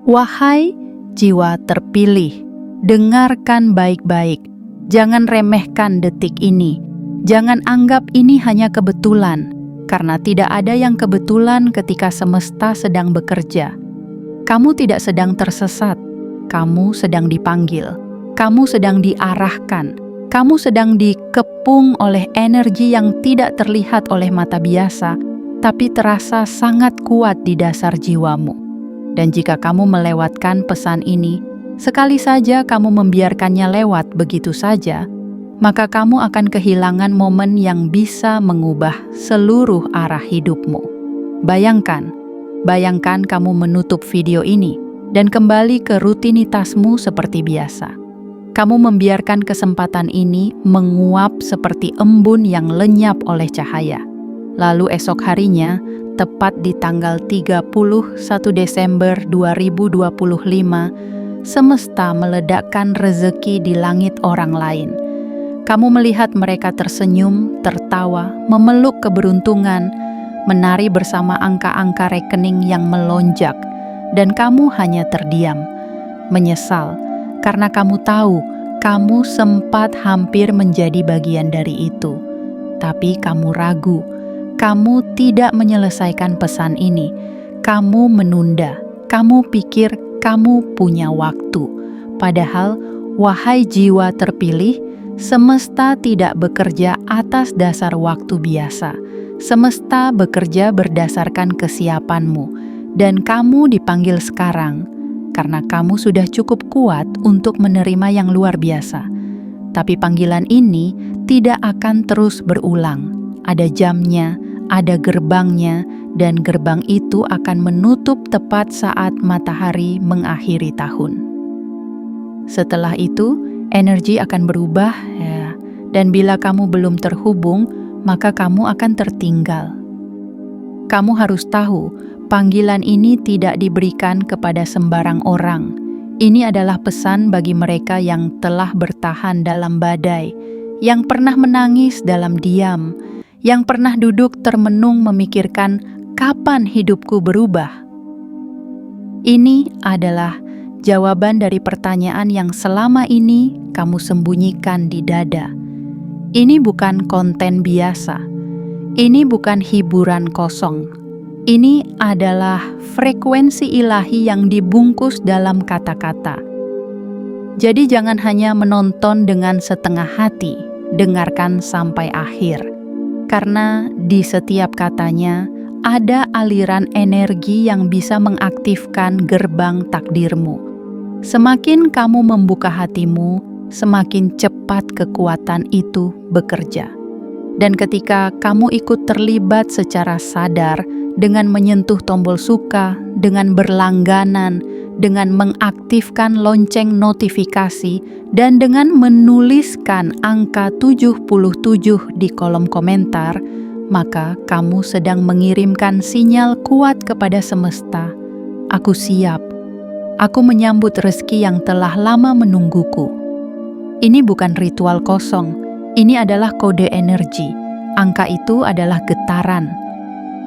Wahai jiwa terpilih, dengarkan baik-baik. Jangan remehkan detik ini. Jangan anggap ini hanya kebetulan, karena tidak ada yang kebetulan ketika semesta sedang bekerja. Kamu tidak sedang tersesat, kamu sedang dipanggil, kamu sedang diarahkan, kamu sedang dikepung oleh energi yang tidak terlihat oleh mata biasa, tapi terasa sangat kuat di dasar jiwamu. Dan jika kamu melewatkan pesan ini, sekali saja kamu membiarkannya lewat begitu saja, maka kamu akan kehilangan momen yang bisa mengubah seluruh arah hidupmu. Bayangkan kamu menutup video ini dan kembali ke rutinitasmu seperti biasa. Kamu membiarkan kesempatan ini menguap seperti embun yang lenyap oleh cahaya. Lalu esok harinya, tepat di tanggal 31 Desember 2025, semesta meledakkan rezeki di langit orang lain. Kamu melihat mereka tersenyum, tertawa, memeluk keberuntungan, menari bersama angka-angka rekening yang melonjak, dan kamu hanya terdiam, menyesal, karena kamu tahu kamu sempat hampir menjadi bagian dari itu. Tapi kamu ragu. Kamu tidak menyelesaikan pesan ini. Kamu menunda. Kamu pikir kamu punya waktu. Padahal, wahai jiwa terpilih, semesta tidak bekerja atas dasar waktu biasa. Semesta bekerja berdasarkan kesiapanmu. Dan kamu dipanggil sekarang, karena kamu sudah cukup kuat untuk menerima yang luar biasa. Tapi panggilan ini tidak akan terus berulang. Ada jamnya, ada gerbangnya, dan gerbang itu akan menutup tepat saat matahari mengakhiri tahun. Setelah itu, energi akan berubah, dan bila kamu belum terhubung, maka kamu akan tertinggal. Kamu harus tahu, panggilan ini tidak diberikan kepada sembarang orang. Ini adalah pesan bagi mereka yang telah bertahan dalam badai, yang pernah menangis dalam diam, yang pernah duduk termenung memikirkan kapan hidupku berubah. Ini adalah jawaban dari pertanyaan yang selama ini kamu sembunyikan di dada. Ini bukan konten biasa. Ini bukan hiburan kosong. Ini adalah frekuensi ilahi yang dibungkus dalam kata-kata. Jadi jangan hanya menonton dengan setengah hati, dengarkan sampai akhir. Karena di setiap katanya ada aliran energi yang bisa mengaktifkan gerbang takdirmu. Semakin kamu membuka hatimu, semakin cepat kekuatan itu bekerja. Dan ketika kamu ikut terlibat secara sadar dengan menyentuh tombol suka, dengan berlangganan, dengan mengaktifkan lonceng notifikasi, dan dengan menuliskan angka 77 di kolom komentar, maka kamu sedang mengirimkan sinyal kuat kepada semesta. Aku siap. Aku menyambut rezeki yang telah lama menungguku. Ini bukan ritual kosong. Ini adalah kode energi. Angka itu adalah getaran.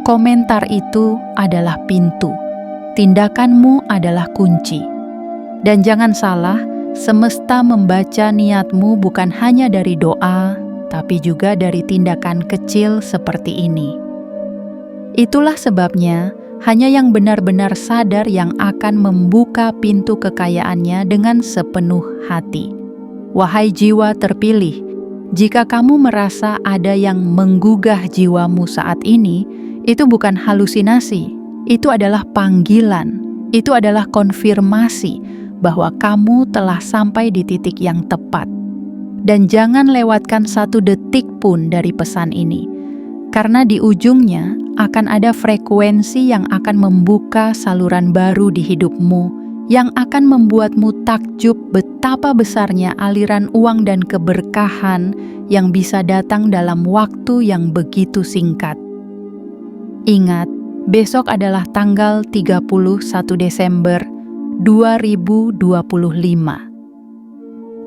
Komentar itu adalah pintu. Tindakanmu adalah kunci. Dan jangan salah, semesta membaca niatmu bukan hanya dari doa, tapi juga dari tindakan kecil seperti ini. Itulah sebabnya, hanya yang benar-benar sadar yang akan membuka pintu kekayaannya dengan sepenuh hati. Wahai jiwa terpilih, jika kamu merasa ada yang menggugah jiwamu saat ini, itu bukan halusinasi, itu adalah panggilan, itu adalah konfirmasi bahwa kamu telah sampai di titik yang tepat. Dan jangan lewatkan satu detik pun dari pesan ini, karena di ujungnya akan ada frekuensi yang akan membuka saluran baru di hidupmu, yang akan membuatmu takjub betapa besarnya aliran uang dan keberkahan yang bisa datang dalam waktu yang begitu singkat. Ingat, besok adalah tanggal 31 Desember 2025.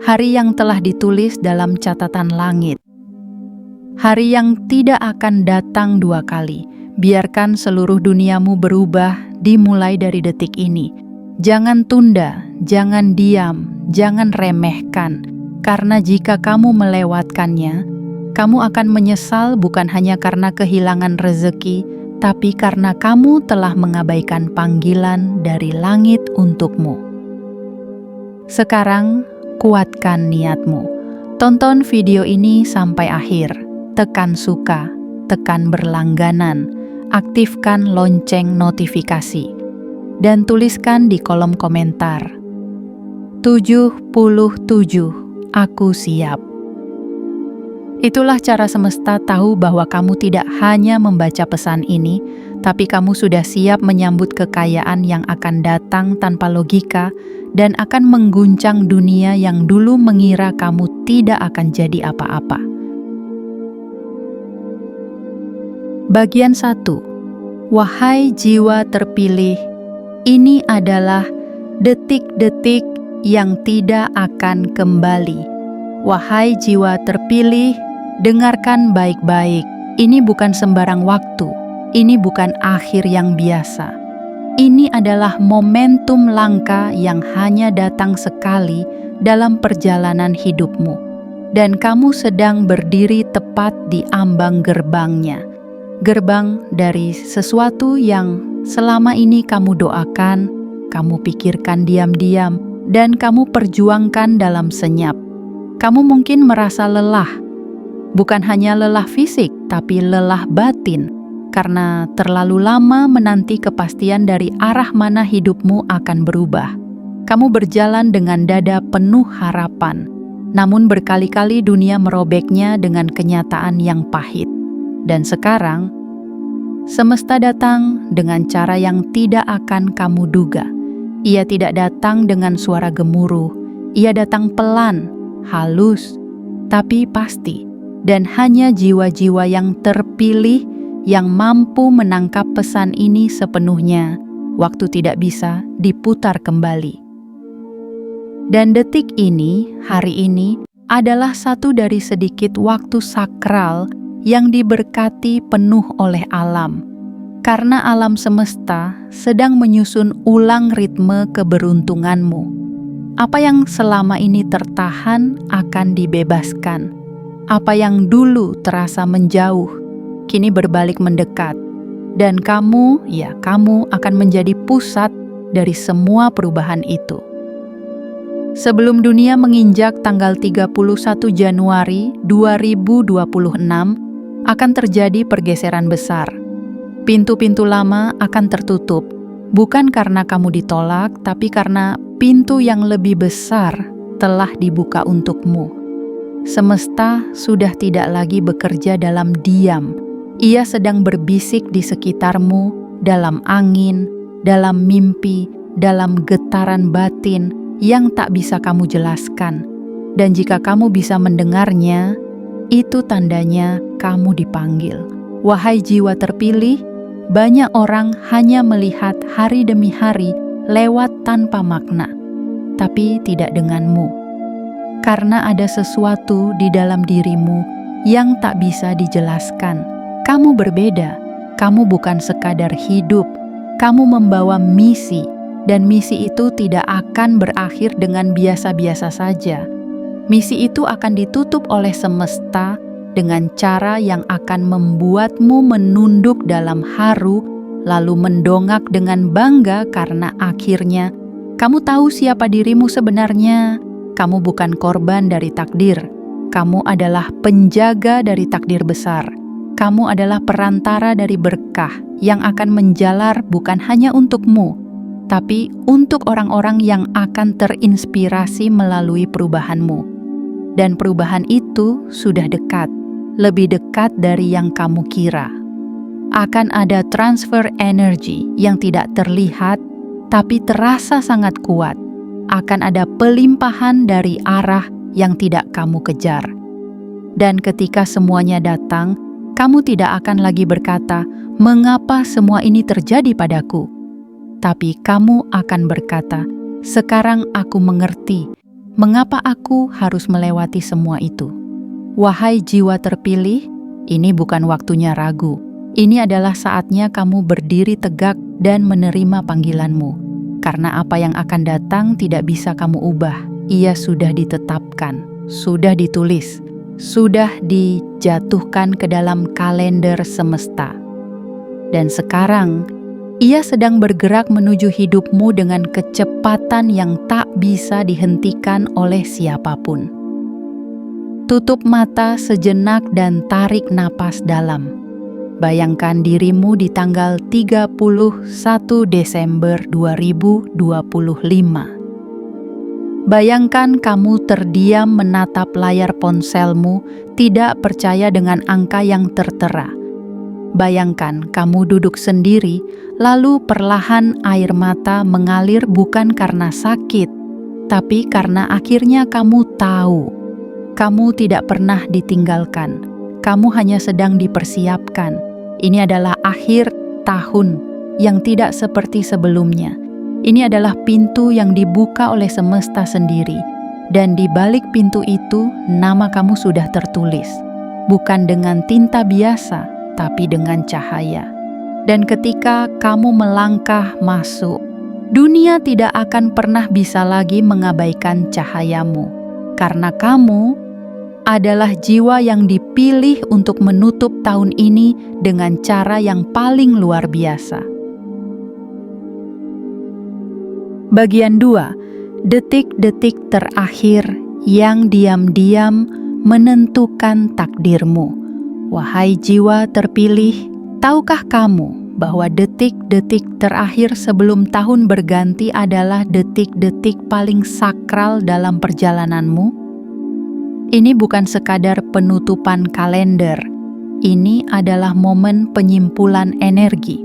Hari yang telah ditulis dalam catatan langit. Hari yang tidak akan datang dua kali. Biarkan seluruh duniamu berubah dimulai dari detik ini. Jangan tunda, jangan diam, jangan remehkan, karena jika kamu melewatkannya, kamu akan menyesal bukan hanya karena kehilangan rezeki, tapi karena kamu telah mengabaikan panggilan dari langit untukmu. Sekarang, kuatkan niatmu. Tonton video ini sampai akhir. Tekan suka, tekan berlangganan, aktifkan lonceng notifikasi, dan tuliskan di kolom komentar, 77, aku siap. Itulah cara semesta tahu bahwa kamu tidak hanya membaca pesan ini, tapi kamu sudah siap menyambut kekayaan yang akan datang tanpa logika dan akan mengguncang dunia yang dulu mengira kamu tidak akan jadi apa-apa. Bagian 1. Wahai jiwa terpilih, ini adalah detik-detik yang tidak akan kembali. Wahai jiwa terpilih, dengarkan baik-baik. Ini bukan sembarang waktu. Ini bukan akhir yang biasa. Ini adalah momentum langka yang hanya datang sekali dalam perjalanan hidupmu. Dan kamu sedang berdiri tepat di ambang gerbangnya. Gerbang dari sesuatu yang selama ini kamu doakan, kamu pikirkan diam-diam, dan kamu perjuangkan dalam senyap. Kamu mungkin merasa lelah, bukan hanya lelah fisik, tapi lelah batin, karena terlalu lama menanti kepastian dari arah mana hidupmu akan berubah. Kamu berjalan dengan dada penuh harapan, namun berkali-kali dunia merobeknya dengan kenyataan yang pahit. Dan sekarang, semesta datang dengan cara yang tidak akan kamu duga. Ia tidak datang dengan suara gemuruh. Ia datang pelan, halus, tapi pasti. Dan hanya jiwa-jiwa yang terpilih yang mampu menangkap pesan ini sepenuhnya. Waktu tidak bisa diputar kembali. Dan detik ini, hari ini, adalah satu dari sedikit waktu sakral yang diberkati penuh oleh alam. Karena alam semesta sedang menyusun ulang ritme keberuntunganmu. Apa yang selama ini tertahan akan dibebaskan. Apa yang dulu terasa menjauh, kini berbalik mendekat. Dan kamu akan menjadi pusat dari semua perubahan itu. Sebelum dunia menginjak tanggal 31 Januari 2026, akan terjadi pergeseran besar. Pintu-pintu lama akan tertutup, bukan karena kamu ditolak, tapi karena pintu yang lebih besar telah dibuka untukmu. Semesta sudah tidak lagi bekerja dalam diam. Ia sedang berbisik di sekitarmu, dalam angin, dalam mimpi, dalam getaran batin yang tak bisa kamu jelaskan. Dan jika kamu bisa mendengarnya, itu tandanya kamu dipanggil. Wahai jiwa terpilih, banyak orang hanya melihat hari demi hari lewat tanpa makna, tapi tidak denganmu. Karena ada sesuatu di dalam dirimu yang tak bisa dijelaskan. Kamu berbeda, kamu bukan sekadar hidup, kamu membawa misi, dan misi itu tidak akan berakhir dengan biasa-biasa saja. Misi itu akan ditutup oleh semesta dengan cara yang akan membuatmu menunduk dalam haru, lalu mendongak dengan bangga karena akhirnya kamu tahu siapa dirimu sebenarnya. Kamu bukan korban dari takdir, kamu adalah penjaga dari takdir besar. Kamu adalah perantara dari berkah yang akan menjalar bukan hanya untukmu, tapi untuk orang-orang yang akan terinspirasi melalui perubahanmu. Dan perubahan itu sudah dekat, lebih dekat dari yang kamu kira. Akan ada transfer energi yang tidak terlihat, tapi terasa sangat kuat. Akan ada pelimpahan dari arah yang tidak kamu kejar. Dan ketika semuanya datang, kamu tidak akan lagi berkata, "Mengapa semua ini terjadi padaku?" Tapi kamu akan berkata, "Sekarang aku mengerti, mengapa aku harus melewati semua itu." Wahai jiwa terpilih, ini bukan waktunya ragu. Ini adalah saatnya kamu berdiri tegak dan menerima panggilanmu. karena apa yang akan datang tidak bisa kamu ubah. Ia sudah ditetapkan, sudah ditulis, sudah dijatuhkan ke dalam kalender semesta. Dan sekarang, ia sedang bergerak menuju hidupmu dengan kecepatan yang tak bisa dihentikan oleh siapapun. Tutup mata sejenak dan tarik napas dalam. Bayangkan dirimu di tanggal 31 Desember 2025. Bayangkan kamu terdiam menatap layar ponselmu, tidak percaya dengan angka yang tertera. Bayangkan kamu duduk sendiri, lalu perlahan air mata mengalir bukan karena sakit, tapi karena akhirnya kamu tahu. Kamu tidak pernah ditinggalkan, kamu hanya sedang dipersiapkan. Ini adalah akhir tahun yang tidak seperti sebelumnya. Ini adalah pintu yang dibuka oleh semesta sendiri, dan di balik pintu itu nama kamu sudah tertulis, bukan dengan tinta biasa, tapi dengan cahaya. Dan ketika kamu melangkah masuk, dunia tidak akan pernah bisa lagi mengabaikan cahayamu, karena kamu adalah jiwa yang dipilih untuk menutup tahun ini dengan cara yang paling luar biasa. Bagian 2. Detik-detik terakhir yang diam-diam menentukan takdirmu. Wahai jiwa terpilih, tahukah kamu bahwa detik-detik terakhir sebelum tahun berganti adalah detik-detik paling sakral dalam perjalananmu? Ini bukan sekadar penutupan kalender, ini adalah momen penyimpulan energi.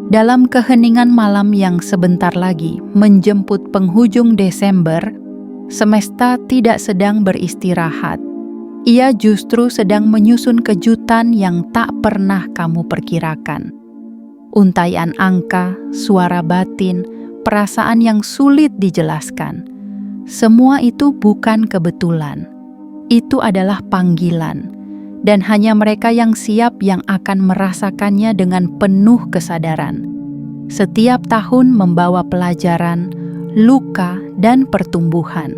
Dalam keheningan malam yang sebentar lagi menjemput penghujung Desember, semesta tidak sedang beristirahat. Ia justru sedang menyusun kejutan yang tak pernah kamu perkirakan. Untaian angka, suara batin, perasaan yang sulit dijelaskan. Semua itu bukan kebetulan. Itu adalah panggilan. Dan hanya mereka yang siap yang akan merasakannya dengan penuh kesadaran. Setiap tahun membawa pelajaran, luka, dan pertumbuhan.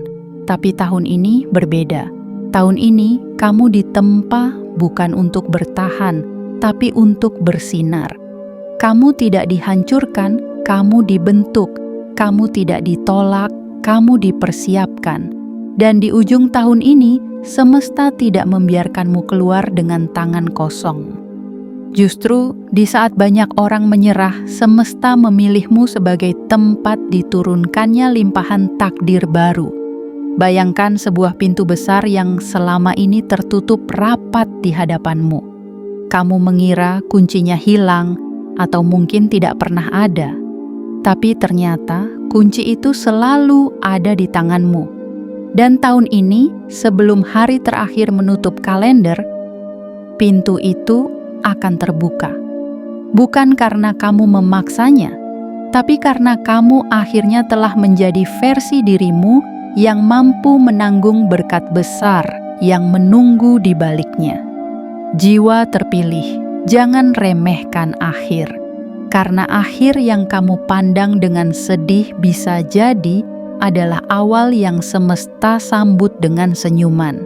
Tapi tahun ini berbeda. Tahun ini kamu ditempa bukan untuk bertahan, tapi untuk bersinar. Kamu tidak dihancurkan, kamu dibentuk. Kamu tidak ditolak, kamu dipersiapkan. Dan di ujung tahun ini, semesta tidak membiarkanmu keluar dengan tangan kosong. Justru di saat banyak orang menyerah, semesta memilihmu sebagai tempat diturunkannya limpahan takdir baru. Bayangkan sebuah pintu besar yang selama ini tertutup rapat di hadapanmu. Kamu mengira kuncinya hilang atau mungkin tidak pernah ada. Tapi ternyata kunci itu selalu ada di tanganmu. Dan tahun ini, sebelum hari terakhir menutup kalender, pintu itu akan terbuka. Bukan karena kamu memaksanya, tapi karena kamu akhirnya telah menjadi versi dirimu yang mampu menanggung berkat besar yang menunggu di baliknya. Jiwa terpilih, jangan remehkan akhir. Karena akhir yang kamu pandang dengan sedih bisa jadi adalah awal yang semesta sambut dengan senyuman.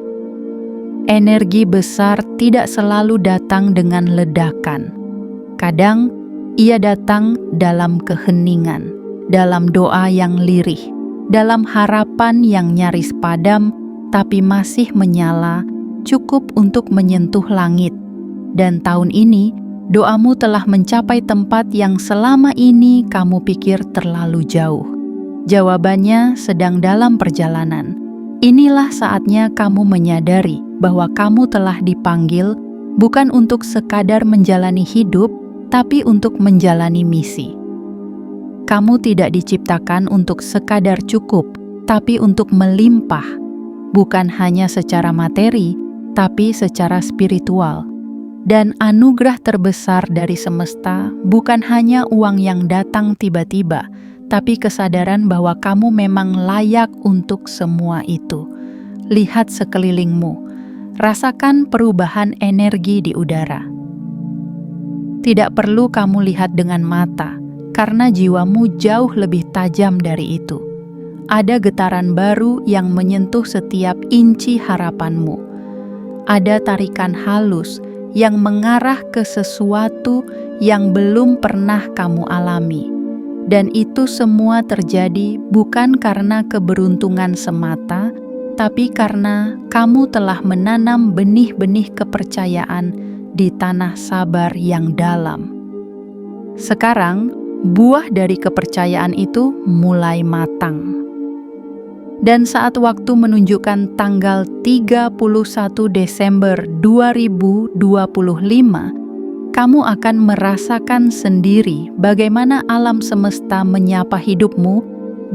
Energi besar tidak selalu datang dengan ledakan. Kadang ia datang dalam keheningan, dalam doa yang lirih, dalam harapan yang nyaris padam tapi masih menyala, cukup untuk menyentuh langit. Dan tahun ini, doamu telah mencapai tempat yang selama ini kamu pikir terlalu jauh. Jawabannya sedang dalam perjalanan. Inilah saatnya kamu menyadari bahwa kamu telah dipanggil bukan untuk sekadar menjalani hidup, tapi untuk menjalani misi. Kamu tidak diciptakan untuk sekadar cukup, tapi untuk melimpah, bukan hanya secara materi, tapi secara spiritual. Dan anugerah terbesar dari semesta bukan hanya uang yang datang tiba-tiba, tapi kesadaran bahwa kamu memang layak untuk semua itu. Lihat sekelilingmu, rasakan perubahan energi di udara. Tidak perlu kamu lihat dengan mata, karena jiwamu jauh lebih tajam dari itu. Ada getaran baru yang menyentuh setiap inci harapanmu. Ada tarikan halus yang mengarah ke sesuatu yang belum pernah kamu alami. Dan itu semua terjadi bukan karena keberuntungan semata, tapi karena kamu telah menanam benih-benih kepercayaan di tanah sabar yang dalam. Sekarang, buah dari kepercayaan itu mulai matang. Dan saat waktu menunjukkan tanggal 31 Desember 2025, kamu akan merasakan sendiri bagaimana alam semesta menyapa hidupmu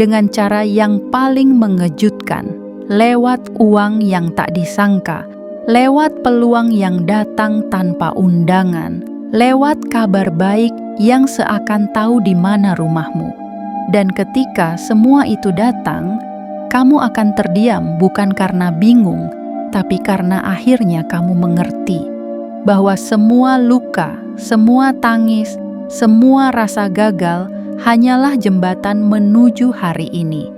dengan cara yang paling mengejutkan, lewat uang yang tak disangka, lewat peluang yang datang tanpa undangan, lewat kabar baik yang seakan tahu di mana rumahmu. Dan ketika semua itu datang, kamu akan terdiam bukan karena bingung, tapi karena akhirnya kamu mengerti bahwa semua luka, semua tangis, semua rasa gagal hanyalah jembatan menuju hari ini.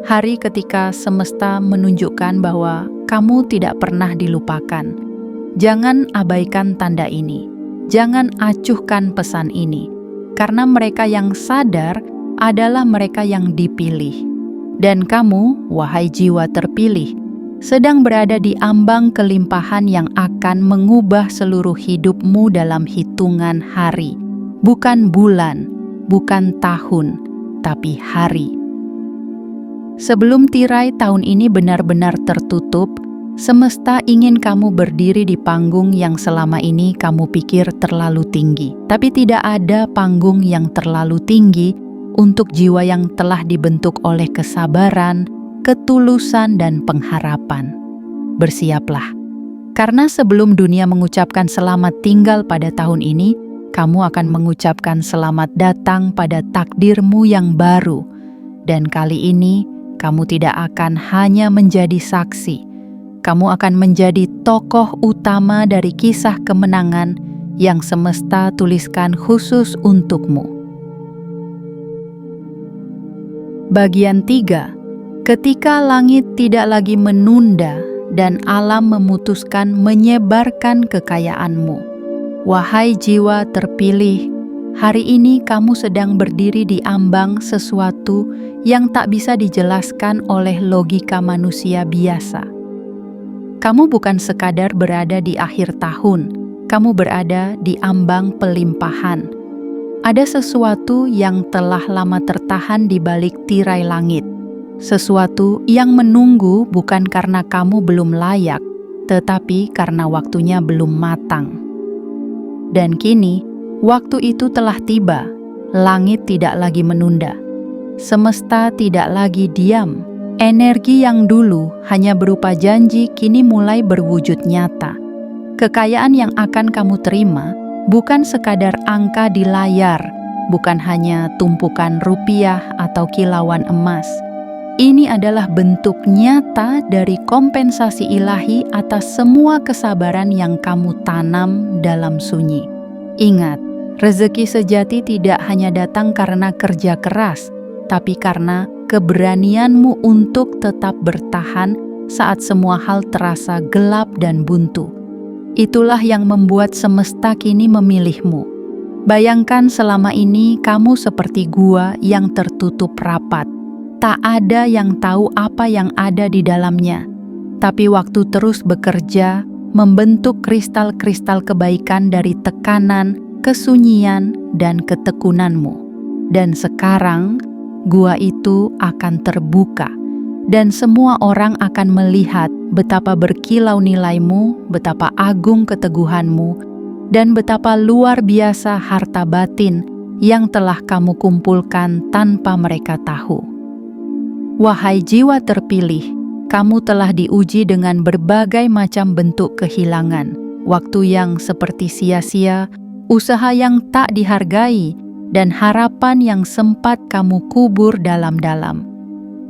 Hari ketika semesta menunjukkan bahwa kamu tidak pernah dilupakan. Jangan abaikan tanda ini. Jangan acuhkan pesan ini. Karena mereka yang sadar adalah mereka yang dipilih. Dan kamu, wahai jiwa terpilih, sedang berada di ambang kelimpahan yang akan mengubah seluruh hidupmu dalam hitungan hari. Bukan bulan, bukan tahun, tapi hari. Sebelum tirai tahun ini benar-benar tertutup, semesta ingin kamu berdiri di panggung yang selama ini kamu pikir terlalu tinggi. Tapi tidak ada panggung yang terlalu tinggi untuk jiwa yang telah dibentuk oleh kesabaran, ketulusan, dan pengharapan. Bersiaplah, karena sebelum dunia mengucapkan selamat tinggal pada tahun ini, kamu akan mengucapkan selamat datang pada takdirmu yang baru. Dan kali ini, kamu tidak akan hanya menjadi saksi, kamu akan menjadi tokoh utama dari kisah kemenangan yang semesta tuliskan khusus untukmu. Bagian 3. Ketika langit tidak lagi menunda dan alam memutuskan menyebarkan kekayaanmu. Wahai jiwa terpilih, hari ini kamu sedang berdiri di ambang sesuatu yang tak bisa dijelaskan oleh logika manusia biasa. Kamu bukan sekadar berada di akhir tahun, kamu berada di ambang pelimpahan. Ada sesuatu yang telah lama tertahan di balik tirai langit. Sesuatu yang menunggu bukan karena kamu belum layak, tetapi karena waktunya belum matang. Dan kini, waktu itu telah tiba. Langit tidak lagi menunda. Semesta tidak lagi diam. Energi yang dulu hanya berupa janji kini mulai berwujud nyata. Kekayaan yang akan kamu terima bukan sekadar angka di layar, bukan hanya tumpukan rupiah atau kilauan emas. Ini adalah bentuk nyata dari kompensasi ilahi atas semua kesabaran yang kamu tanam dalam sunyi. Ingat, rezeki sejati tidak hanya datang karena kerja keras, tapi karena keberanianmu untuk tetap bertahan saat semua hal terasa gelap dan buntu. Itulah yang membuat semesta kini memilihmu. Bayangkan selama ini kamu seperti gua yang tertutup rapat. Tak ada yang tahu apa yang ada di dalamnya. Tapi waktu terus bekerja, membentuk kristal-kristal kebaikan dari tekanan, kesunyian, dan ketekunanmu. Dan sekarang, gua itu akan terbuka. Dan semua orang akan melihat betapa berkilau nilaimu, betapa agung keteguhanmu, dan betapa luar biasa harta batin yang telah kamu kumpulkan tanpa mereka tahu. Wahai jiwa terpilih, kamu telah diuji dengan berbagai macam bentuk kehilangan, waktu yang seperti sia-sia, usaha yang tak dihargai, dan harapan yang sempat kamu kubur dalam-dalam.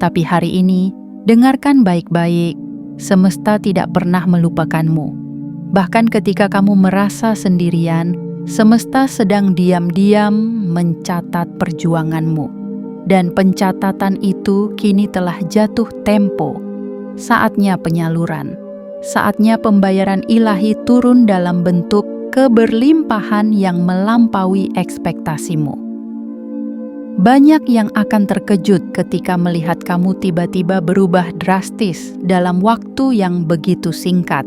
Tapi hari ini, dengarkan baik-baik, semesta tidak pernah melupakanmu. Bahkan ketika kamu merasa sendirian, Semesta sedang diam-diam mencatat perjuanganmu, dan pencatatan itu kini telah jatuh tempo. Saatnya penyaluran, saatnya pembayaran ilahi turun dalam bentuk keberlimpahan yang melampaui ekspektasimu. Banyak yang akan terkejut ketika melihat kamu tiba-tiba berubah drastis dalam waktu yang begitu singkat.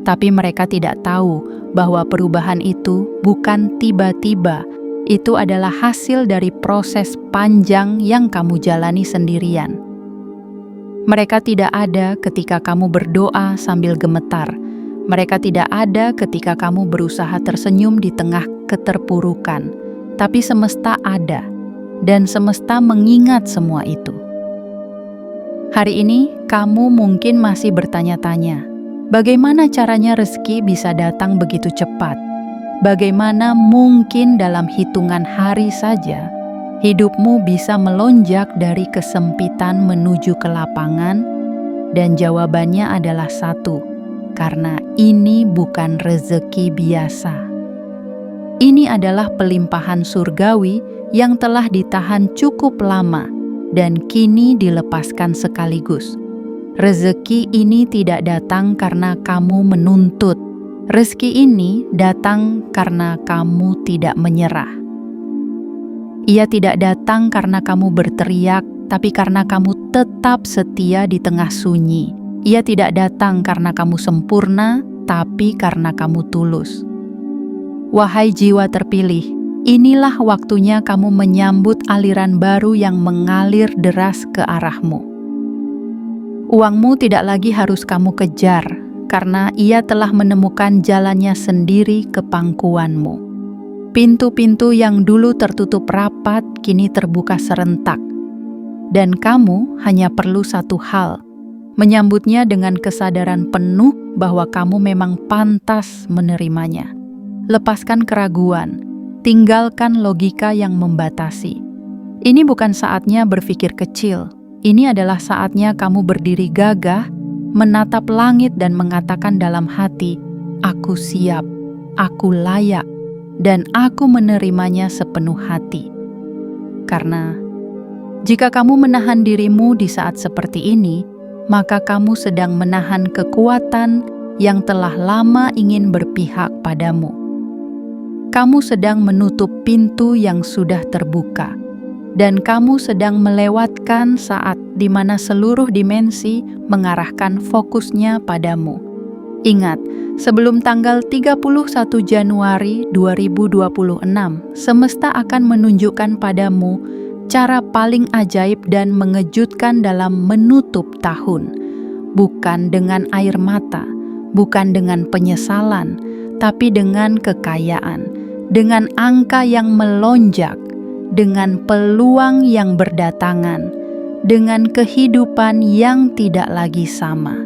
Tapi mereka tidak tahu bahwa perubahan itu bukan tiba-tiba. Itu adalah hasil dari proses panjang yang kamu jalani sendirian. Mereka tidak ada ketika kamu berdoa sambil gemetar. Mereka tidak ada ketika kamu berusaha tersenyum di tengah keterpurukan. Tapi semesta ada, dan semesta mengingat semua itu. Hari ini, kamu mungkin masih bertanya-tanya, bagaimana caranya rezeki bisa datang begitu cepat? Bagaimana mungkin dalam hitungan hari saja, hidupmu bisa melonjak dari kesempitan menuju ke lapangan? Dan jawabannya adalah satu, karena ini bukan rezeki biasa. Ini adalah pelimpahan surgawi yang telah ditahan cukup lama dan kini dilepaskan sekaligus. Rezeki ini tidak datang karena kamu menuntut. Rezeki ini datang karena kamu tidak menyerah. Ia tidak datang karena kamu berteriak, tapi karena kamu tetap setia di tengah sunyi. Ia tidak datang karena kamu sempurna, tapi karena kamu tulus. Wahai jiwa terpilih, inilah waktunya kamu menyambut aliran baru yang mengalir deras ke arahmu. Uangmu tidak lagi harus kamu kejar, karena ia telah menemukan jalannya sendiri ke pangkuanmu. Pintu-pintu yang dulu tertutup rapat kini terbuka serentak. Dan kamu hanya perlu satu hal, menyambutnya dengan kesadaran penuh bahwa kamu memang pantas menerimanya. Lepaskan keraguan, tinggalkan logika yang membatasi. Ini bukan saatnya berpikir kecil. Ini adalah saatnya kamu berdiri gagah, menatap langit dan mengatakan dalam hati, "Aku siap, aku layak, dan aku menerimanya sepenuh hati." Karena jika kamu menahan dirimu di saat seperti ini, maka kamu sedang menahan kekuatan yang telah lama ingin berpihak padamu. Kamu sedang menutup pintu yang sudah terbuka. Dan kamu sedang melewatkan saat di mana seluruh dimensi mengarahkan fokusnya padamu. Ingat, sebelum tanggal 31 Januari 2026, semesta akan menunjukkan padamu cara paling ajaib dan mengejutkan dalam menutup tahun. Bukan dengan air mata, bukan dengan penyesalan, tapi dengan kekayaan, dengan angka yang melonjak, dengan peluang yang berdatangan, dengan kehidupan yang tidak lagi sama.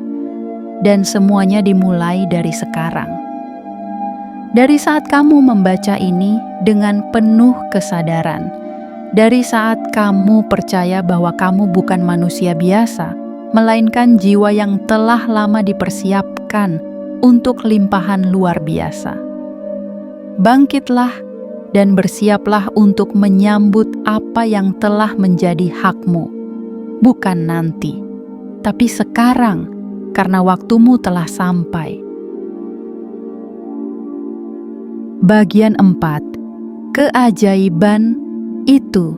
Dan semuanya dimulai dari sekarang. Dari saat kamu membaca ini dengan penuh kesadaran, dari saat kamu percaya bahwa kamu bukan manusia biasa, melainkan jiwa yang telah lama dipersiapkan untuk limpahan luar biasa. Bangkitlah dan bersiaplah untuk menyambut apa yang telah menjadi hakmu. Bukan nanti, tapi sekarang, karena waktumu telah sampai. Bagian 4. Keajaiban itu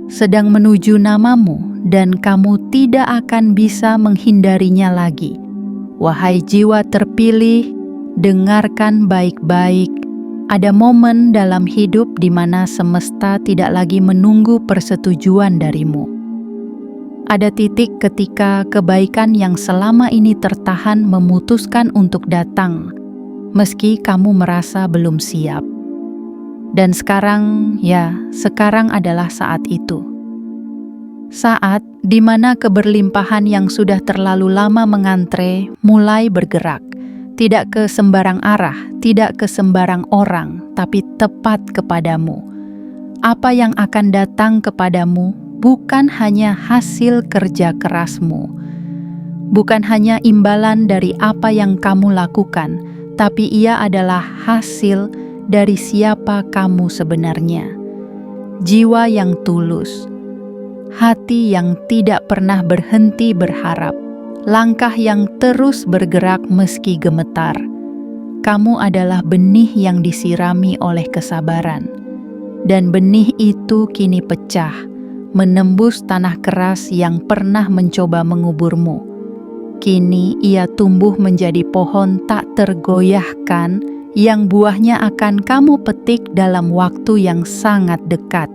sedang menuju namamu dan kamu tidak akan bisa menghindarinya lagi. Wahai jiwa terpilih, dengarkan baik-baik. Ada momen dalam hidup di mana semesta tidak lagi menunggu persetujuan darimu. Ada titik ketika kebaikan yang selama ini tertahan memutuskan untuk datang, meski kamu merasa belum siap. Dan sekarang adalah saat itu. Saat di mana keberlimpahan yang sudah terlalu lama mengantre mulai bergerak. Tidak ke sembarang arah, tidak ke sembarang orang, tapi tepat kepadamu. Apa yang akan datang kepadamu bukan hanya hasil kerja kerasmu, bukan hanya imbalan dari apa yang kamu lakukan, tapi ia adalah hasil dari siapa kamu sebenarnya. Jiwa yang tulus, hati yang tidak pernah berhenti berharap, langkah yang terus bergerak meski gemetar. Kamu adalah benih yang disirami oleh kesabaran, dan benih itu kini pecah, menembus tanah keras yang pernah mencoba menguburmu. Kini ia tumbuh menjadi pohon tak tergoyahkan, yang buahnya akan kamu petik dalam waktu yang sangat dekat.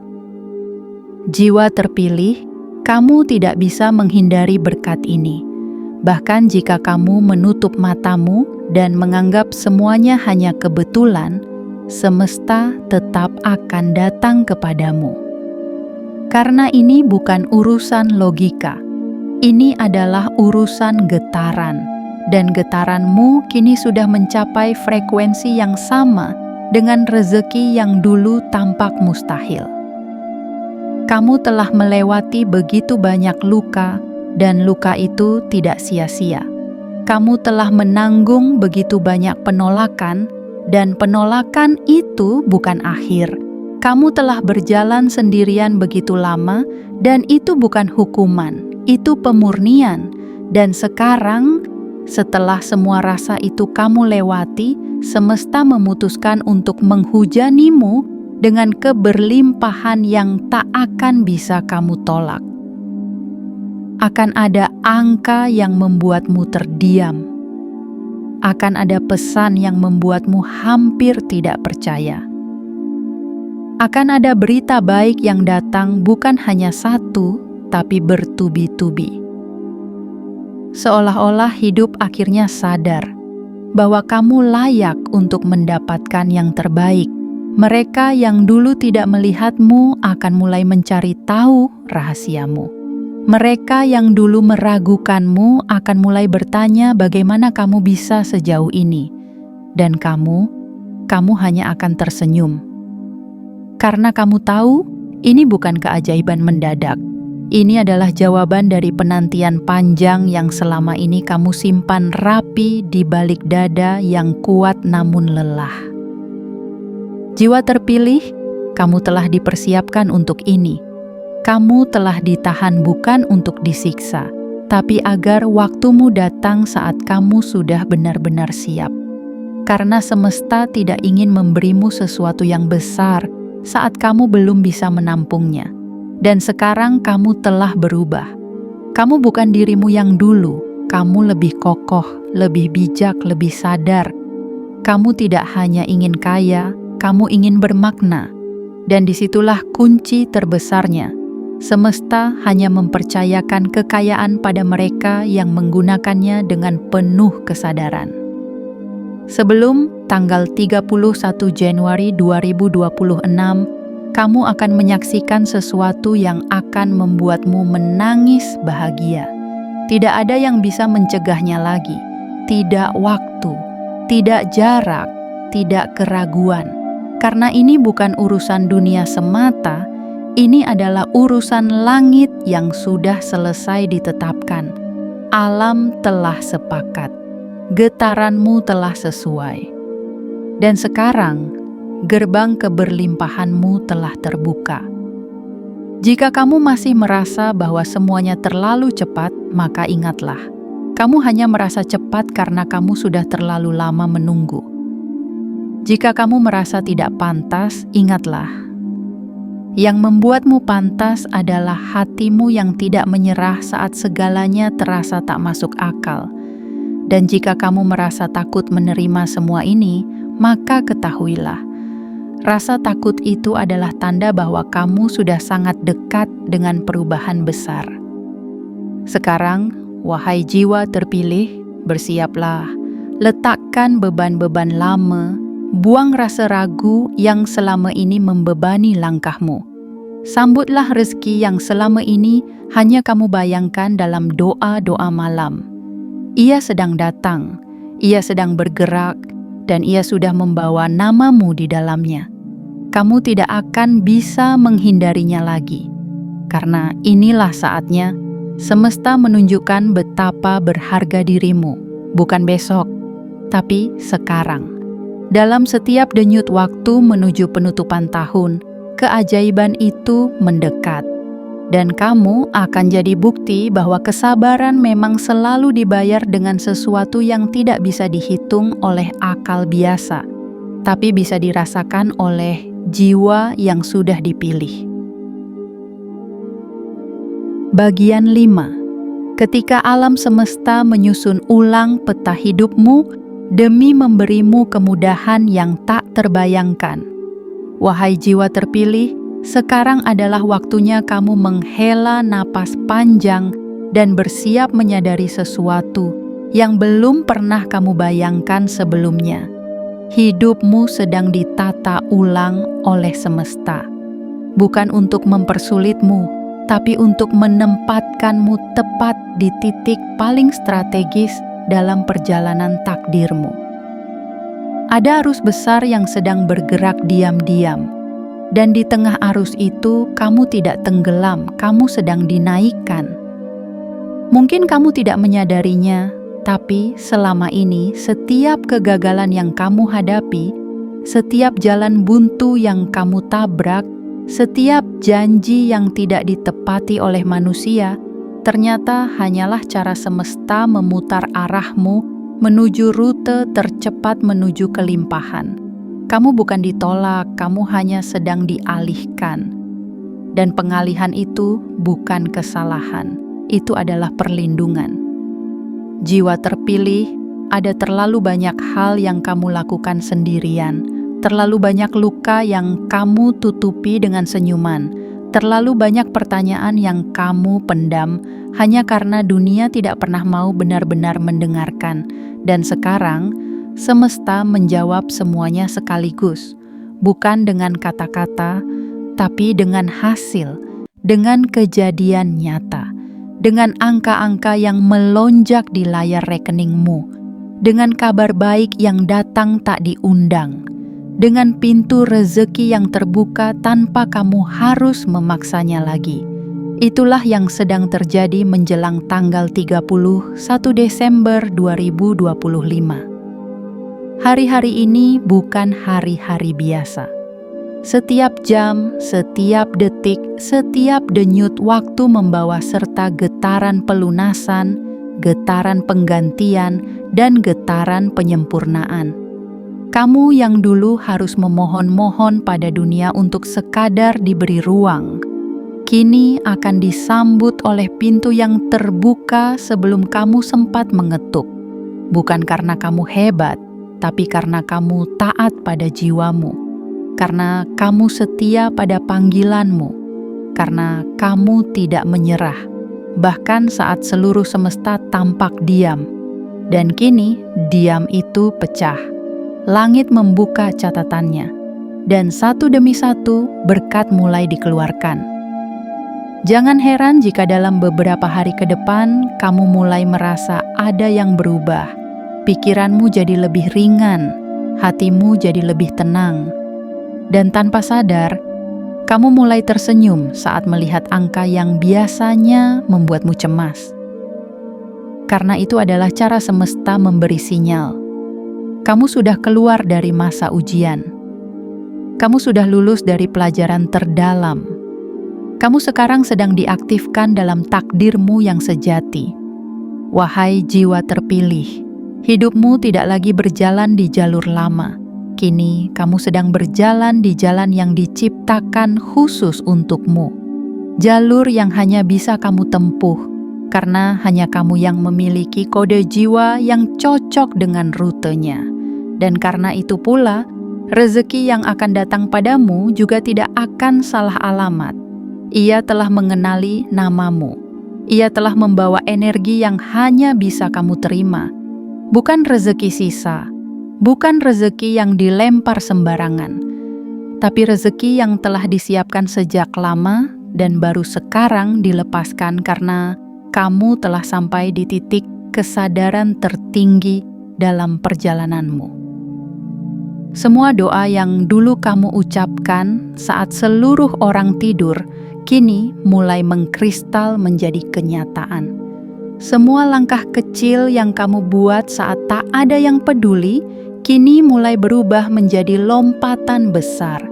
Jiwa terpilih, kamu tidak bisa menghindari berkat ini. Bahkan jika kamu menutup matamu dan menganggap semuanya hanya kebetulan, semesta tetap akan datang kepadamu. Karena ini bukan urusan logika, ini adalah urusan getaran, dan getaranmu kini sudah mencapai frekuensi yang sama dengan rezeki yang dulu tampak mustahil. Kamu telah melewati begitu banyak luka, dan luka itu tidak sia-sia. Kamu telah menanggung begitu banyak penolakan, dan penolakan itu bukan akhir. Kamu telah berjalan sendirian begitu lama, dan itu bukan hukuman, itu pemurnian. Dan sekarang, setelah semua rasa itu kamu lewati, semesta memutuskan untuk menghujanimu dengan keberlimpahan yang tak akan bisa kamu tolak. Akan ada angka yang membuatmu terdiam. Akan ada pesan yang membuatmu hampir tidak percaya. Akan ada berita baik yang datang bukan hanya satu, tapi bertubi-tubi. Seolah-olah hidup akhirnya sadar bahwa kamu layak untuk mendapatkan yang terbaik. Mereka yang dulu tidak melihatmu akan mulai mencari tahu rahasiamu. Mereka yang dulu meragukanmu akan mulai bertanya bagaimana kamu bisa sejauh ini. Dan kamu hanya akan tersenyum. Karena kamu tahu, ini bukan keajaiban mendadak. Ini adalah jawaban dari penantian panjang yang selama ini kamu simpan rapi di balik dada yang kuat namun lelah. Jiwa terpilih, kamu telah dipersiapkan untuk ini. Kamu telah ditahan bukan untuk disiksa, tapi agar waktumu datang saat kamu sudah benar-benar siap. Karena semesta tidak ingin memberimu sesuatu yang besar saat kamu belum bisa menampungnya. Dan sekarang kamu telah berubah. Kamu bukan dirimu yang dulu, kamu lebih kokoh, lebih bijak, lebih sadar. Kamu tidak hanya ingin kaya, kamu ingin bermakna. Dan disitulah kunci terbesarnya. Semesta hanya mempercayakan kekayaan pada mereka yang menggunakannya dengan penuh kesadaran. Sebelum tanggal 31 Januari 2026, kamu akan menyaksikan sesuatu yang akan membuatmu menangis bahagia. Tidak ada yang bisa mencegahnya lagi. Tidak waktu, tidak jarak, tidak keraguan. Karena ini bukan urusan dunia semata, ini adalah urusan langit yang sudah selesai ditetapkan. Alam telah sepakat. Getaranmu telah sesuai. Dan sekarang, gerbang keberlimpahanmu telah terbuka. Jika kamu masih merasa bahwa semuanya terlalu cepat, maka ingatlah, kamu hanya merasa cepat karena kamu sudah terlalu lama menunggu. Jika kamu merasa tidak pantas, ingatlah, yang membuatmu pantas adalah hatimu yang tidak menyerah saat segalanya terasa tak masuk akal. Dan jika kamu merasa takut menerima semua ini, maka ketahuilah, rasa takut itu adalah tanda bahwa kamu sudah sangat dekat dengan perubahan besar. Sekarang, wahai jiwa terpilih, bersiaplah, letakkan beban-beban lama, buang rasa ragu yang selama ini membebani langkahmu. Sambutlah rezeki yang selama ini hanya kamu bayangkan dalam doa-doa malam. Ia sedang datang, ia sedang bergerak, dan ia sudah membawa namamu di dalamnya. Kamu tidak akan bisa menghindarinya lagi. Karena inilah saatnya, semesta menunjukkan betapa berharga dirimu, bukan besok, tapi sekarang. Dalam setiap denyut waktu menuju penutupan tahun, keajaiban itu mendekat. Dan kamu akan jadi bukti bahwa kesabaran memang selalu dibayar dengan sesuatu yang tidak bisa dihitung oleh akal biasa, tapi bisa dirasakan oleh jiwa yang sudah dipilih. Bagian 5. Ketika alam semesta menyusun ulang peta hidupmu demi memberimu kemudahan yang tak terbayangkan. Wahai jiwa terpilih, sekarang adalah waktunya kamu menghela napas panjang dan bersiap menyadari sesuatu yang belum pernah kamu bayangkan sebelumnya. Hidupmu sedang ditata ulang oleh semesta. Bukan untuk mempersulitmu, tapi untuk menempatkanmu tepat di titik paling strategis dalam perjalanan takdirmu. Ada arus besar yang sedang bergerak diam-diam. Dan di tengah arus itu, kamu tidak tenggelam, kamu sedang dinaikkan. Mungkin kamu tidak menyadarinya, tapi selama ini setiap kegagalan yang kamu hadapi, setiap jalan buntu yang kamu tabrak, setiap janji yang tidak ditepati oleh manusia, ternyata hanyalah cara semesta memutar arahmu menuju rute tercepat menuju kelimpahan. Kamu bukan ditolak, kamu hanya sedang dialihkan. Dan pengalihan itu bukan kesalahan, itu adalah perlindungan. Jiwa terpilih, ada terlalu banyak hal yang kamu lakukan sendirian, terlalu banyak luka yang kamu tutupi dengan senyuman, terlalu banyak pertanyaan yang kamu pendam hanya karena dunia tidak pernah mau benar-benar mendengarkan. Dan sekarang, semesta menjawab semuanya sekaligus, bukan dengan kata-kata, tapi dengan hasil, dengan kejadian nyata, dengan angka-angka yang melonjak di layar rekeningmu, dengan kabar baik yang datang tak diundang, dengan pintu rezeki yang terbuka tanpa kamu harus memaksanya lagi. Itulah yang sedang terjadi menjelang tanggal 31 Desember 2025. Hari-hari ini bukan hari-hari biasa. Setiap jam, setiap detik, setiap denyut waktu membawa serta getaran pelunasan, getaran penggantian, dan getaran penyempurnaan. Kamu yang dulu harus memohon-mohon pada dunia untuk sekadar diberi ruang, kini akan disambut oleh pintu yang terbuka sebelum kamu sempat mengetuk. Bukan karena kamu hebat, tapi karena kamu taat pada jiwamu, karena kamu setia pada panggilanmu, karena kamu tidak menyerah, bahkan saat seluruh semesta tampak diam. Dan kini diam itu pecah. Langit membuka catatannya, dan satu demi satu berkat mulai dikeluarkan. Jangan heran jika dalam beberapa hari ke depan kamu mulai merasa ada yang berubah. Pikiranmu jadi lebih ringan, hatimu jadi lebih tenang. Dan tanpa sadar, kamu mulai tersenyum saat melihat angka yang biasanya membuatmu cemas. Karena itu adalah cara semesta memberi sinyal. Kamu sudah keluar dari masa ujian. Kamu sudah lulus dari pelajaran terdalam. Kamu sekarang sedang diaktifkan dalam takdirmu yang sejati. Wahai jiwa terpilih, hidupmu tidak lagi berjalan di jalur lama. Kini kamu sedang berjalan di jalan yang diciptakan khusus untukmu. Jalur yang hanya bisa kamu tempuh, karena hanya kamu yang memiliki kode jiwa yang cocok dengan rutenya. Dan karena itu pula, rezeki yang akan datang padamu juga tidak akan salah alamat. Ia telah mengenali namamu. Ia telah membawa energi yang hanya bisa kamu terima. Bukan rezeki sisa, bukan rezeki yang dilempar sembarangan, tapi rezeki yang telah disiapkan sejak lama dan baru sekarang dilepaskan karena kamu telah sampai di titik kesadaran tertinggi dalam perjalananmu. Semua doa yang dulu kamu ucapkan saat seluruh orang tidur, kini mulai mengkristal menjadi kenyataan. Semua langkah kecil yang kamu buat saat tak ada yang peduli, kini mulai berubah menjadi lompatan besar,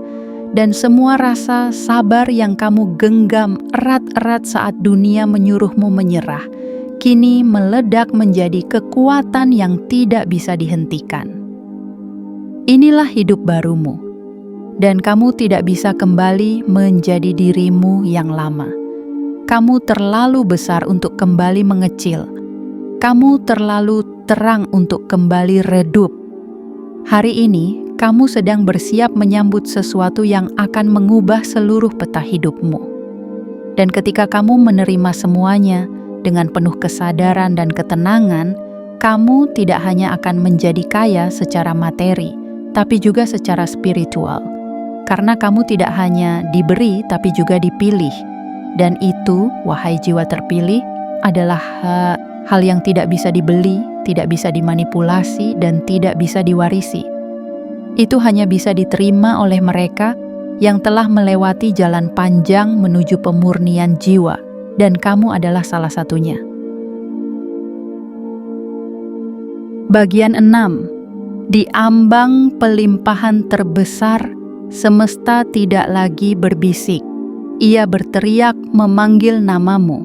dan semua rasa sabar yang kamu genggam erat-erat saat dunia menyuruhmu menyerah, kini meledak menjadi kekuatan yang tidak bisa dihentikan. Inilah hidup barumu, dan kamu tidak bisa kembali menjadi dirimu yang lama. Kamu terlalu besar untuk kembali mengecil. Kamu terlalu terang untuk kembali redup. Hari ini, kamu sedang bersiap menyambut sesuatu yang akan mengubah seluruh peta hidupmu. Dan ketika kamu menerima semuanya dengan penuh kesadaran dan ketenangan, kamu tidak hanya akan menjadi kaya secara materi, tapi juga secara spiritual. Karena kamu tidak hanya diberi, tapi juga dipilih. Dan itu, wahai jiwa terpilih, adalah hal yang tidak bisa dibeli, tidak bisa dimanipulasi, dan tidak bisa diwarisi. Itu hanya bisa diterima oleh mereka yang telah melewati jalan panjang menuju pemurnian jiwa, dan kamu adalah salah satunya. Bagian 6. Di ambang pelimpahan terbesar, semesta tidak lagi berbisik. Ia berteriak memanggil namamu.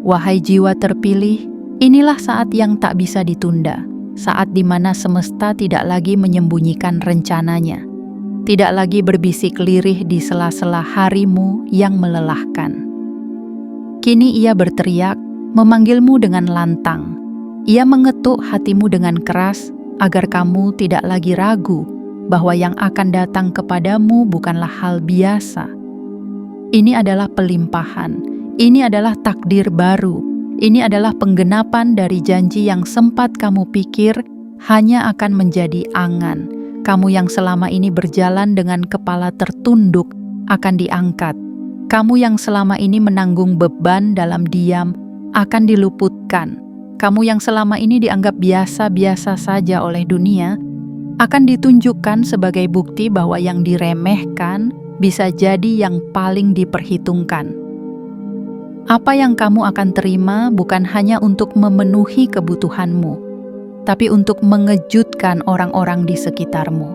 Wahai jiwa terpilih, inilah saat yang tak bisa ditunda. Saat di mana semesta tidak lagi menyembunyikan rencananya. Tidak lagi berbisik lirih di sela-sela harimu yang melelahkan. Kini ia berteriak, memanggilmu dengan lantang. Ia mengetuk hatimu dengan keras agar kamu tidak lagi ragu bahwa yang akan datang kepadamu bukanlah hal biasa. Ini adalah pelimpahan, ini adalah takdir baru, ini adalah penggenapan dari janji yang sempat kamu pikir hanya akan menjadi angan. Kamu yang selama ini berjalan dengan kepala tertunduk akan diangkat. Kamu yang selama ini menanggung beban dalam diam akan diluputkan. Kamu yang selama ini dianggap biasa-biasa saja oleh dunia akan ditunjukkan sebagai bukti bahwa yang diremehkan bisa jadi yang paling diperhitungkan. Apa yang kamu akan terima bukan hanya untuk memenuhi kebutuhanmu, tapi untuk mengejutkan orang-orang di sekitarmu.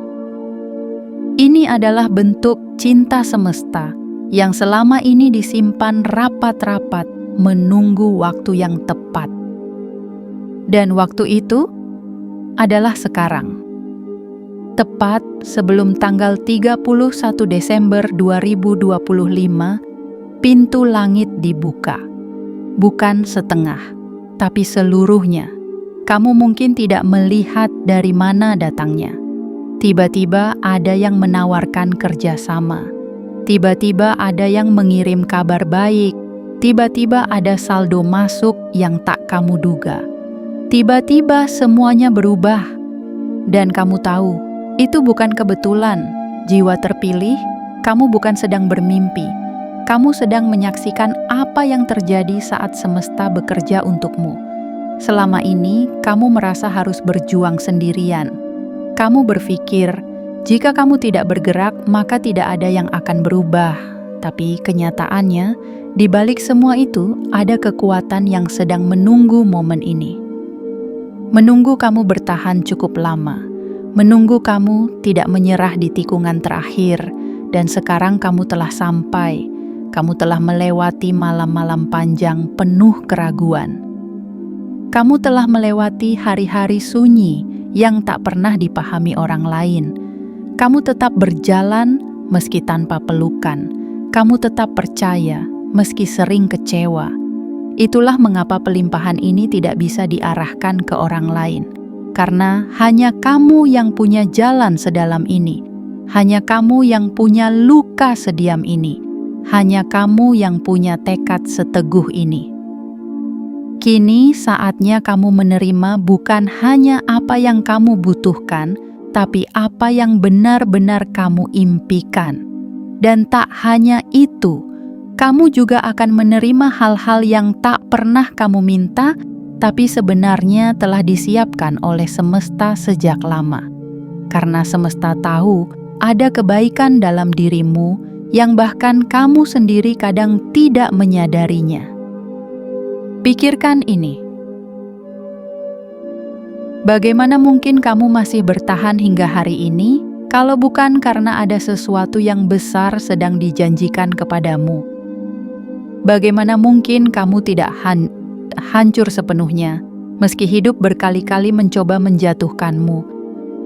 Ini adalah bentuk cinta semesta yang selama ini disimpan rapat-rapat menunggu waktu yang tepat. Dan waktu itu adalah sekarang. Tepat sebelum tanggal 31 Desember 2025, pintu langit dibuka. Bukan setengah, tapi seluruhnya. Kamu mungkin tidak melihat dari mana datangnya. Tiba-tiba ada yang menawarkan kerjasama. Tiba-tiba ada yang mengirim kabar baik. Tiba-tiba ada saldo masuk yang tak kamu duga. Tiba-tiba semuanya berubah. Dan kamu tahu, itu bukan kebetulan. Jiwa terpilih, kamu bukan sedang bermimpi. Kamu sedang menyaksikan apa yang terjadi saat semesta bekerja untukmu. Selama ini, kamu merasa harus berjuang sendirian. Kamu berpikir, jika kamu tidak bergerak, maka tidak ada yang akan berubah. Tapi kenyataannya, di balik semua itu, ada kekuatan yang sedang menunggu momen ini. Menunggu kamu bertahan cukup lama. Menunggu kamu tidak menyerah di tikungan terakhir. Dan sekarang kamu telah sampai. Kamu telah melewati malam-malam panjang penuh keraguan. Kamu telah melewati hari-hari sunyi yang tak pernah dipahami orang lain. Kamu tetap berjalan meski tanpa pelukan. Kamu tetap percaya meski sering kecewa. Itulah mengapa pelimpahan ini tidak bisa diarahkan ke orang lain. Karena hanya kamu yang punya jalan sedalam ini. Hanya kamu yang punya luka sediam ini. Hanya kamu yang punya tekad seteguh ini. Kini saatnya kamu menerima bukan hanya apa yang kamu butuhkan, tapi apa yang benar-benar kamu impikan. Dan tak hanya itu, kamu juga akan menerima hal-hal yang tak pernah kamu minta, tapi sebenarnya telah disiapkan oleh semesta sejak lama. Karena semesta tahu ada kebaikan dalam dirimu yang bahkan kamu sendiri kadang tidak menyadarinya. Pikirkan ini. Bagaimana mungkin kamu masih bertahan hingga hari ini kalau bukan karena ada sesuatu yang besar sedang dijanjikan kepadamu? Bagaimana mungkin kamu tidak hancur sepenuhnya meski hidup berkali-kali mencoba menjatuhkanmu,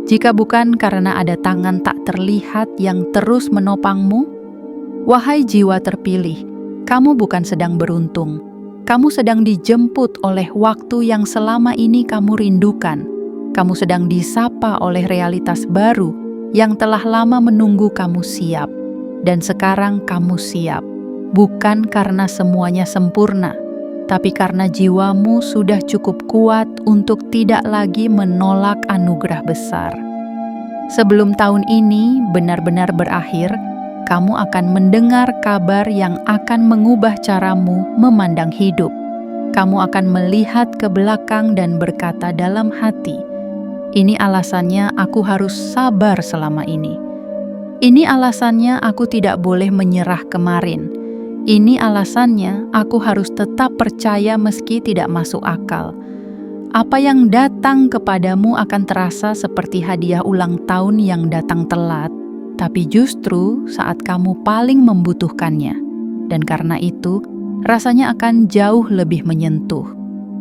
jika bukan karena ada tangan tak terlihat yang terus menopangmu? Wahai jiwa terpilih, kamu bukan sedang beruntung. Kamu sedang dijemput oleh waktu yang selama ini kamu rindukan. Kamu sedang disapa oleh realitas baru yang telah lama menunggu kamu siap. Dan sekarang kamu siap, bukan karena semuanya sempurna, tapi karena jiwamu sudah cukup kuat untuk tidak lagi menolak anugerah besar. Sebelum tahun ini benar-benar berakhir, kamu akan mendengar kabar yang akan mengubah caramu memandang hidup. Kamu akan melihat ke belakang dan berkata dalam hati, "Ini alasannya aku harus sabar selama ini. Ini alasannya aku tidak boleh menyerah kemarin. Ini alasannya aku harus tetap percaya meski tidak masuk akal." Apa yang datang kepadamu akan terasa seperti hadiah ulang tahun yang datang telat, tapi justru saat kamu paling membutuhkannya. Dan karena itu, rasanya akan jauh lebih menyentuh.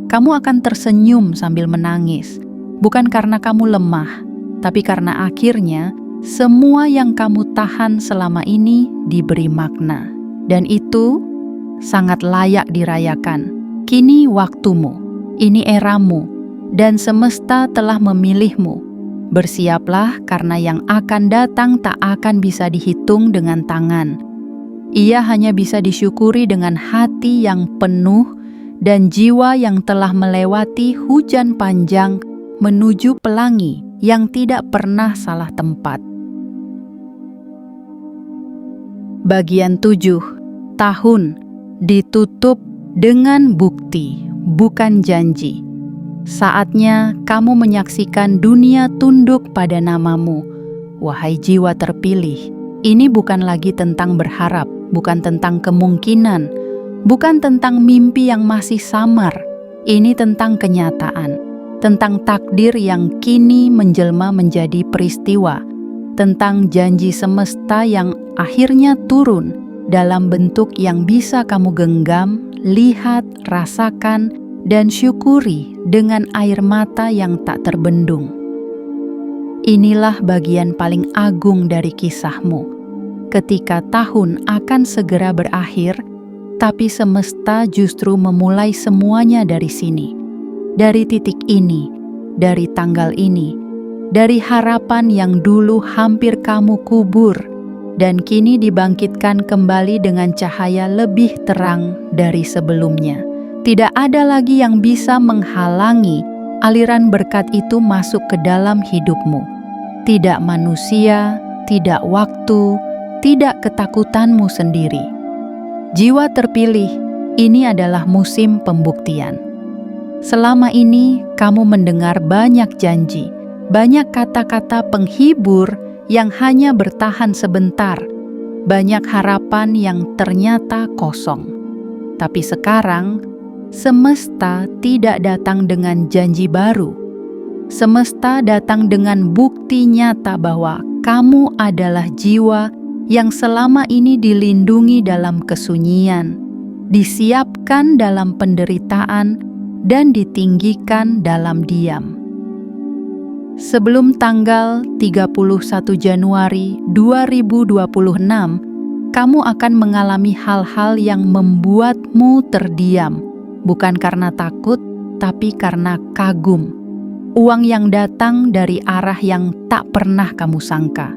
Kamu akan tersenyum sambil menangis, bukan karena kamu lemah, tapi karena akhirnya semua yang kamu tahan selama ini diberi makna. Dan itu sangat layak dirayakan. Kini waktumu, ini eramu, dan semesta telah memilihmu. Bersiaplah karena yang akan datang tak akan bisa dihitung dengan tangan. Ia hanya bisa disyukuri dengan hati yang penuh dan jiwa yang telah melewati hujan panjang menuju pelangi yang tidak pernah salah tempat. Bagian 7. Tahun ditutup dengan bukti, bukan janji. Saatnya kamu menyaksikan dunia tunduk pada namamu. Wahai jiwa terpilih, ini bukan lagi tentang berharap, bukan tentang kemungkinan, bukan tentang mimpi yang masih samar. Ini tentang kenyataan, tentang takdir yang kini menjelma menjadi peristiwa, tentang janji semesta yang akhirnya turun dalam bentuk yang bisa kamu genggam, lihat, rasakan, dan syukuri dengan air mata yang tak terbendung. Inilah bagian paling agung dari kisahmu. Ketika tahun akan segera berakhir, tapi semesta justru memulai semuanya dari sini. Dari titik ini, dari tanggal ini, dari harapan yang dulu hampir kamu kubur, dan kini dibangkitkan kembali dengan cahaya lebih terang dari sebelumnya. Tidak ada lagi yang bisa menghalangi aliran berkat itu masuk ke dalam hidupmu. Tidak manusia, tidak waktu, tidak ketakutanmu sendiri. Jiwa terpilih, ini adalah musim pembuktian. Selama ini kamu mendengar banyak janji, banyak kata-kata penghibur yang hanya bertahan sebentar, banyak harapan yang ternyata kosong. Tapi sekarang, semesta tidak datang dengan janji baru. Semesta datang dengan bukti nyata bahwa kamu adalah jiwa yang selama ini dilindungi dalam kesunyian, disiapkan dalam penderitaan, dan ditinggikan dalam diam. Sebelum tanggal 31 Januari 2026, kamu akan mengalami hal-hal yang membuatmu terdiam. Bukan karena takut, tapi karena kagum. Uang yang datang dari arah yang tak pernah kamu sangka.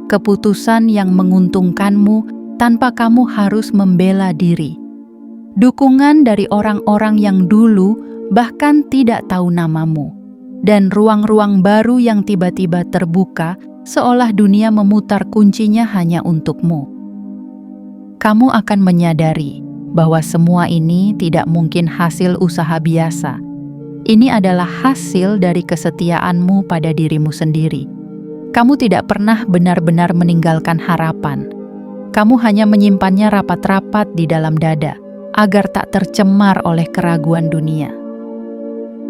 Keputusan yang menguntungkanmu tanpa kamu harus membela diri. Dukungan dari orang-orang yang dulu bahkan tidak tahu namamu. Dan ruang-ruang baru yang tiba-tiba terbuka seolah dunia memutar kuncinya hanya untukmu. Kamu akan menyadari bahwa semua ini tidak mungkin hasil usaha biasa. Ini adalah hasil dari kesetiaanmu pada dirimu sendiri. Kamu tidak pernah benar-benar meninggalkan harapan. Kamu hanya menyimpannya rapat-rapat di dalam dada, agar tak tercemar oleh keraguan dunia.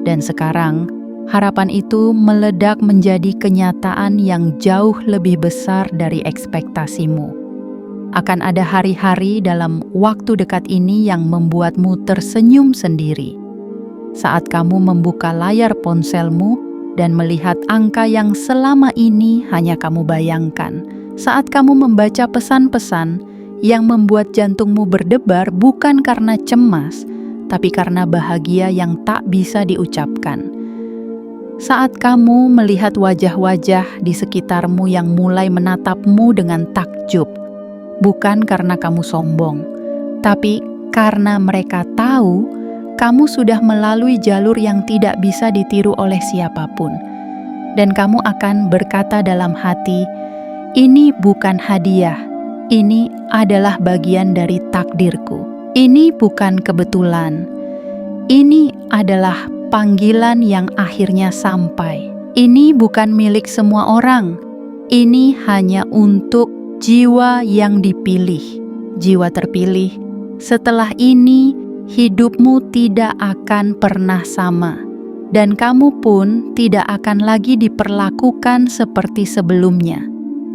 Dan sekarang, harapan itu meledak menjadi kenyataan yang jauh lebih besar dari ekspektasimu. Akan ada hari-hari dalam waktu dekat ini yang membuatmu tersenyum sendiri. Saat kamu membuka layar ponselmu dan melihat angka yang selama ini hanya kamu bayangkan. Saat kamu membaca pesan-pesan yang membuat jantungmu berdebar bukan karena cemas, tapi karena bahagia yang tak bisa diucapkan. Saat kamu melihat wajah-wajah di sekitarmu yang mulai menatapmu dengan takjub, bukan karena kamu sombong, tapi karena mereka tahu kamu sudah melalui jalur yang tidak bisa ditiru oleh siapapun. Dan kamu akan berkata dalam hati, "Ini bukan hadiah, ini adalah bagian dari takdirku. Ini bukan kebetulan, ini adalah panggilan yang akhirnya sampai. Ini bukan milik semua orang, ini hanya untuk jiwa yang dipilih, jiwa terpilih. Setelah ini, hidupmu tidak akan pernah sama, dan kamu pun tidak akan lagi diperlakukan seperti sebelumnya.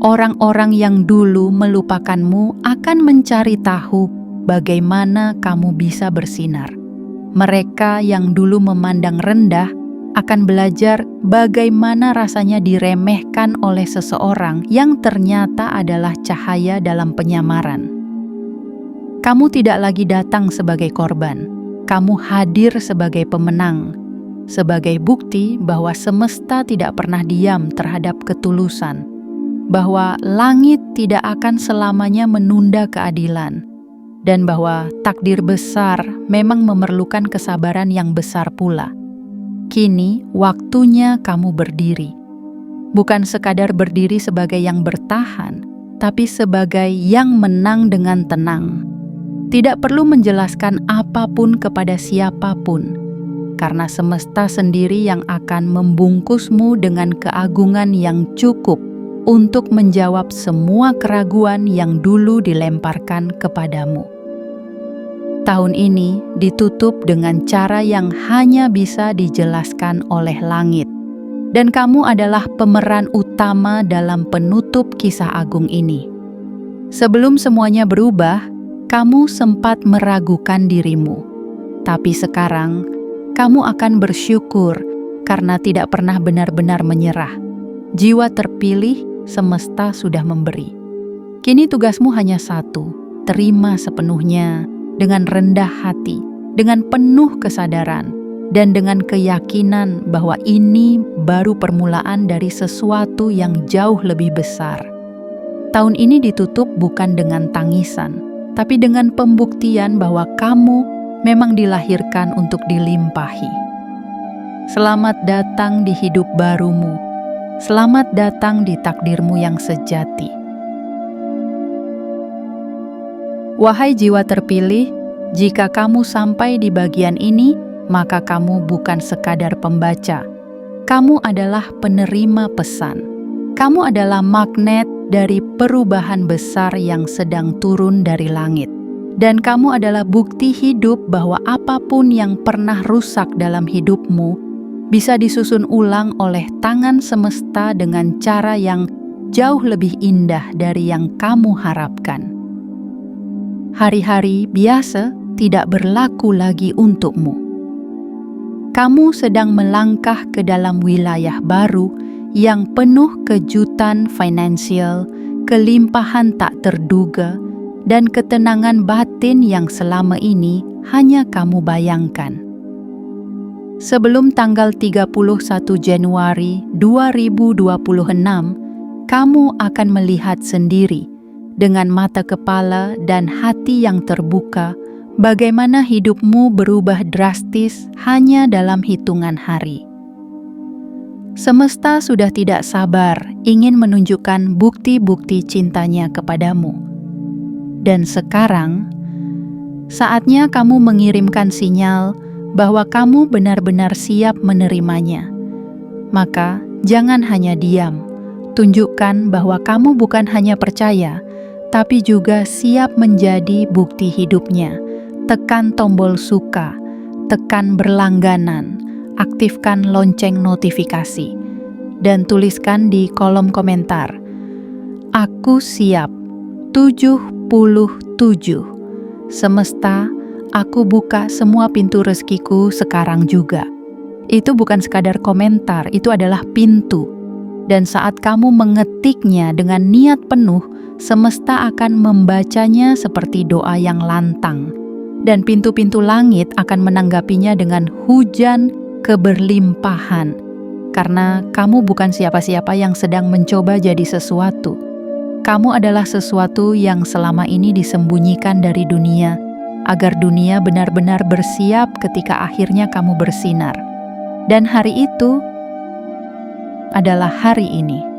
Orang-orang yang dulu melupakanmu akan mencari tahu bagaimana kamu bisa bersinar. Mereka yang dulu memandang rendah akan belajar bagaimana rasanya diremehkan oleh seseorang yang ternyata adalah cahaya dalam penyamaran. Kamu tidak lagi datang sebagai korban, kamu hadir sebagai pemenang, sebagai bukti bahwa semesta tidak pernah diam terhadap ketulusan, bahwa langit tidak akan selamanya menunda keadilan, dan bahwa takdir besar memang memerlukan kesabaran yang besar pula. Kini waktunya kamu berdiri. Bukan sekadar berdiri sebagai yang bertahan, tapi sebagai yang menang dengan tenang. Tidak perlu menjelaskan apapun kepada siapapun, karena semesta sendiri yang akan membungkusmu dengan keagungan yang cukup untuk menjawab semua keraguan yang dulu dilemparkan kepadamu. Tahun ini ditutup dengan cara yang hanya bisa dijelaskan oleh langit, dan kamu adalah pemeran utama dalam penutup kisah agung ini. Sebelum semuanya berubah, kamu sempat meragukan dirimu, tapi sekarang kamu akan bersyukur karena tidak pernah benar-benar menyerah. Jiwa terpilih, semesta sudah memberi. Kini tugasmu hanya satu, terima sepenuhnya, dengan rendah hati, dengan penuh kesadaran, dan dengan keyakinan bahwa ini baru permulaan dari sesuatu yang jauh lebih besar. Tahun ini ditutup bukan dengan tangisan, tapi dengan pembuktian bahwa kamu memang dilahirkan untuk dilimpahi. Selamat datang di hidup barumu. Selamat datang di takdirmu yang sejati. Wahai jiwa terpilih, jika kamu sampai di bagian ini, maka kamu bukan sekadar pembaca. Kamu adalah penerima pesan. Kamu adalah magnet dari perubahan besar yang sedang turun dari langit. Dan kamu adalah bukti hidup bahwa apapun yang pernah rusak dalam hidupmu bisa disusun ulang oleh tangan semesta dengan cara yang jauh lebih indah dari yang kamu harapkan. Hari-hari biasa tidak berlaku lagi untukmu. Kamu sedang melangkah ke dalam wilayah baru yang penuh kejutan finansial, kelimpahan tak terduga, dan ketenangan batin yang selama ini hanya kamu bayangkan. Sebelum tanggal 31 Januari 2026, kamu akan melihat sendiri dengan mata kepala dan hati yang terbuka bagaimana hidupmu berubah drastis hanya dalam hitungan hari. Semesta sudah tidak sabar ingin menunjukkan bukti-bukti cintanya kepadamu. Dan sekarang, saatnya kamu mengirimkan sinyal bahwa kamu benar-benar siap menerimanya. Maka, jangan hanya diam. Tunjukkan bahwa kamu bukan hanya percaya, tapi juga siap menjadi bukti hidupnya. Tekan tombol suka, tekan berlangganan, aktifkan lonceng notifikasi, dan tuliskan di kolom komentar, "Aku siap 77. Semesta, aku buka semua pintu rezekiku sekarang juga." Itu bukan sekadar komentar, itu adalah pintu. Dan saat kamu mengetiknya dengan niat penuh, semesta akan membacanya seperti doa yang lantang. Dan pintu-pintu langit akan menanggapinya dengan hujan keberlimpahan. Karena kamu bukan siapa-siapa yang sedang mencoba jadi sesuatu. Kamu adalah sesuatu yang selama ini disembunyikan dari dunia, agar dunia benar-benar bersiap ketika akhirnya kamu bersinar. Dan hari itu adalah hari ini.